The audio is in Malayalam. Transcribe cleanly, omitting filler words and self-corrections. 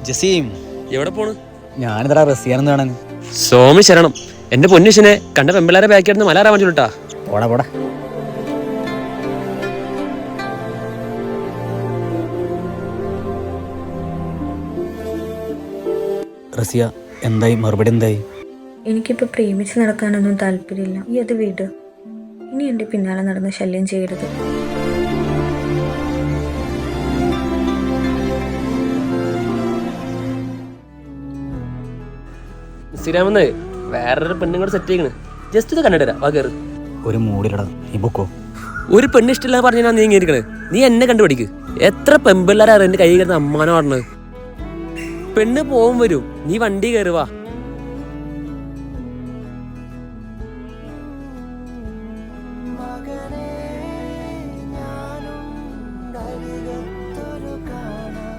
ജസീം, എവിടെ പോണ്? ഞാനിതാ റസിയാനെന്ന് കാണാൻ. സോമി ശരണം. എന്റെ പൊന്നിഷനെ കണ്ട പെമ്പിള്ളാരെ ബാക്കിയായിരുന്നു മലയാറാൻ പറ്റൂട്ടാ. പോടാ പോടാ. റസിയ, എന്തായി? മറുപടി എന്തായി? എനിക്കിപ്പോൾ പ്രേമിച്ച് നടക്കാനൊന്നും താല്പര്യമില്ല. ഈ അത് വീട്. ഇനി എൻ്റെ പിന്നാലെ നടന്ന് ശല്യം ചെയ്യരുത്. സ്ഥിരാമെന്ന് വേറൊരു പെണ്ണും കൂടെ സെറ്റ് ചെയ്യണ്. ജസ്റ്റ് ഇത് കണ്ടിട്ട് വാ കയറ്. ഒരു മൂടിലടാ, നീ പൊക്കോ. ഒരു പെണ്ണ് ഇഷ്ടമില്ല പറഞ്ഞാ നീ ഇരിക്കണേ. നീ എന്നെ കണ്ടുപിടിക്ക്. എത്ര പെമ്പിള്ളാരാ എന്റെ കൈ കയറുന്ന അമ്മാനോ പറഞ്ഞത്. പെണ്ണ് പോവും വരും, നീ വണ്ടി കയറുവാ.